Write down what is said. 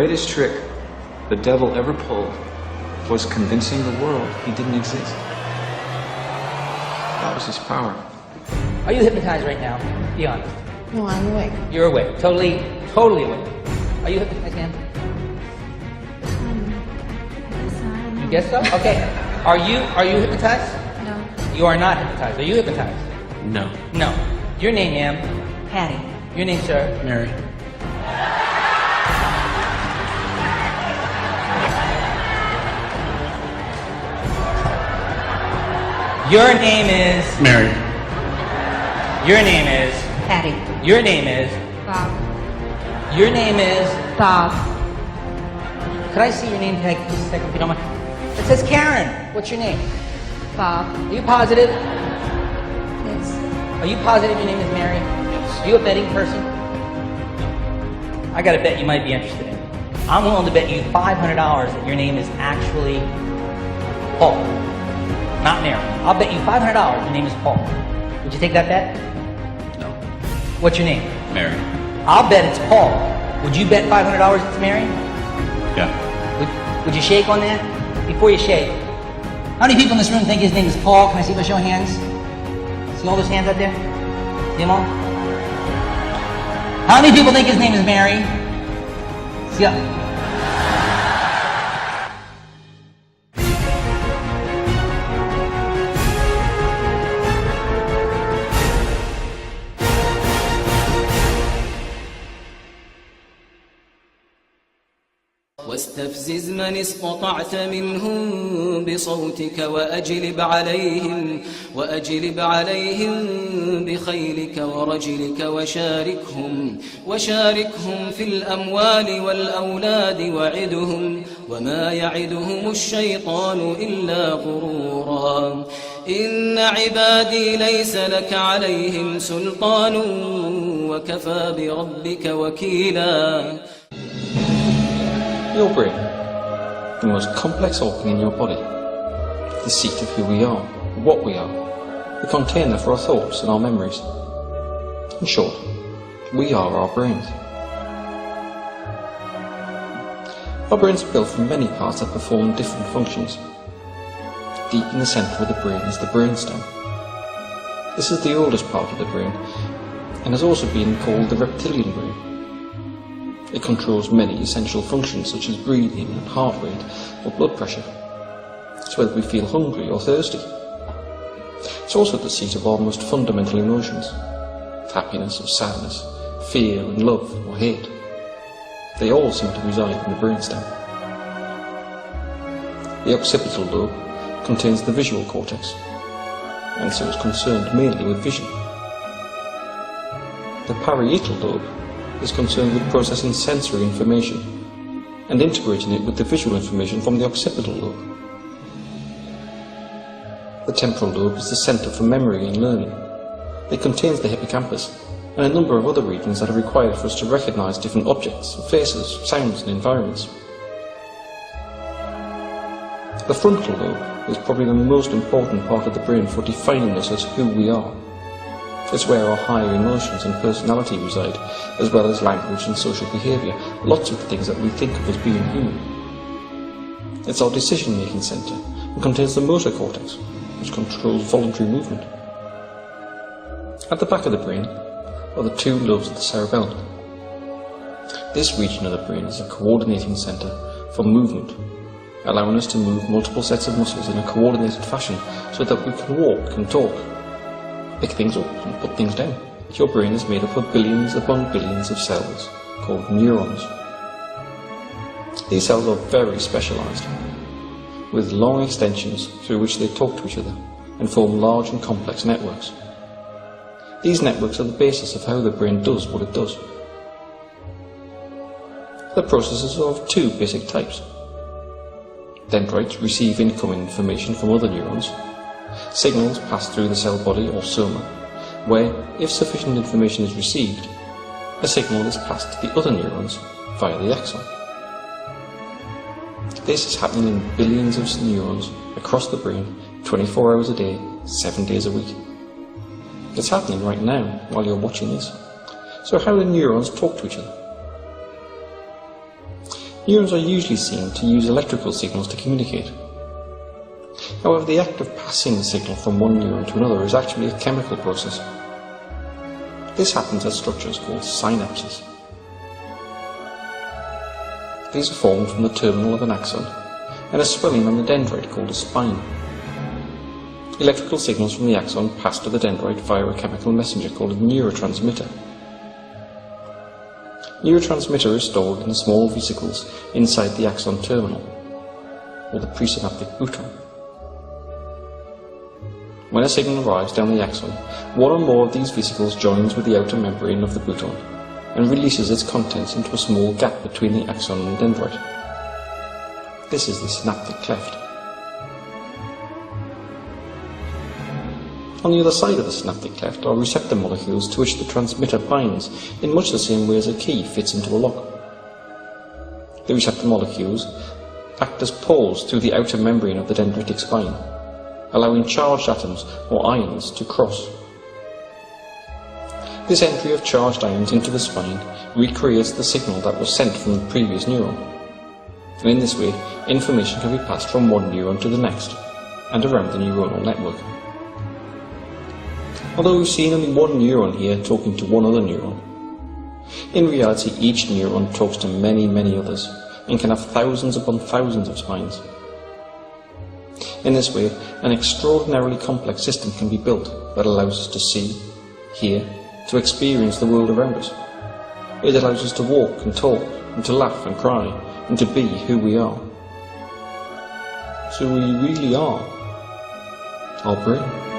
greatest trick the devil ever pulled was convincing the world he didn't exist. That was his power. Are you hypnotized right now? Be honest. No, I'm awake. You're awake. Totally awake. Are you hypnotized, ma'am? You guess so? Okay. Are you hypnotized? No. You are not hypnotized. Are you hypnotized? No. No. Your name, ma'am? Patty. Your name, sir? Mary. Your name is... Mary. Your name is... Patty. Your name is... Bob. Your name is... Bob. Could I see your name tag just a second, if you don't mind? It says Karen. What's your name? Bob. Are you positive? Yes. Are you positive your name is Mary? Yes. Are you a betting person? I got a bet you might be interested in. I'm willing to bet you $500 that your name is actually Paul, not Mary. I'll bet you $500 your name is Paul. Would you take that bet? No. What's your name? Mary. I'll bet it's Paul. Would you bet $500 it's Mary? Yeah. Would you shake on that? Before you shake. How many people in this room think his name is Paul? Can I see by show of hands? See all those hands out there? See them all? How many people think his name is Mary? See up. واستفزز من استطعت منهم بصوتك وأجلب عليهم بخيلك ورجلك وشاركهم في الأموال والأولاد وعدهم وما يعدهم الشيطان إلا غرورا إن عبادي ليس لك عليهم سلطان وكفى بربك وكيلا. Your brain, the most complex organ in your body, the seat of who we are, what we are, the container for our thoughts and our memories. In short, we are our brains. Our brains are built from many parts that perform different functions. Deep in the centre of the brain is the brainstem. This is the oldest part of the brain and has also been called the reptilian brain. It controls many essential functions such as breathing and heart rate or blood pressure. It's whether we feel hungry or thirsty. It's also the seat of our most fundamental emotions, happiness or sadness, fear and love or hate. They all seem to reside in the brainstem. The occipital lobe contains the visual cortex, and so is concerned mainly with vision. The parietal lobe is concerned with processing sensory information and integrating it with the visual information from the occipital lobe. The temporal lobe is the centre for memory and learning. It contains the hippocampus and a number of other regions that are required for us to recognise different objects, faces, sounds and environments. The frontal lobe is probably the most important part of the brain for defining us as who we are. It's where our higher emotions and personality reside, as well as language and social behaviour, lots of the things that we think of as being human. It's our decision-making centre and contains the motor cortex, which controls voluntary movement. At the back of the brain are the two lobes of the cerebellum. This region of the brain is a coordinating centre for movement, allowing us to move multiple sets of muscles in a coordinated fashion so that we can walk and talk, pick things up and put things down. Your brain is made up of billions upon billions of cells, called neurons. These cells are very specialised, with long extensions through which they talk to each other and form large and complex networks. These networks are the basis of how the brain does what it does. The processes are of two basic types. Dendrites receive incoming information from other neurons. Signals pass through the cell body or soma, where, if sufficient information is received, a signal is passed to the other neurons via the axon. This is happening in billions of neurons across the brain 24 hours a day, 7 days a week. It's happening right now while you're watching this. So how do neurons talk to each other? Neurons are usually seen to use electrical signals to communicate. However, the act of passing the signal from one neuron to another is actually a chemical process. This happens at structures called synapses. These are formed from the terminal of an axon and a swelling on the dendrite called a spine. Electrical signals from the axon pass to the dendrite via a chemical messenger called a neurotransmitter. Neurotransmitter is stored in the small vesicles inside the axon terminal, or the presynaptic bouton. When a signal arrives down the axon, one or more of these vesicles joins with the outer membrane of the bouton and releases its contents into a small gap between the axon and the dendrite. This is the synaptic cleft. On the other side of the synaptic cleft are receptor molecules to which the transmitter binds in much the same way as a key fits into a lock. The receptor molecules act as poles through the outer membrane of the dendritic spine, allowing charged atoms or ions to cross. This entry of charged ions into the spine recreates the signal that was sent from the previous neuron, and in this way information can be passed from one neuron to the next and around the neuronal network. Although we've seen only one neuron here talking to one other neuron, in reality each neuron talks to many, many others and can have thousands upon thousands of spines. In this way, an extraordinarily complex system can be built that allows us to see, hear, to experience the world around us. It allows us to walk and talk, and to laugh and cry, and to be who we are. So we really are our brain.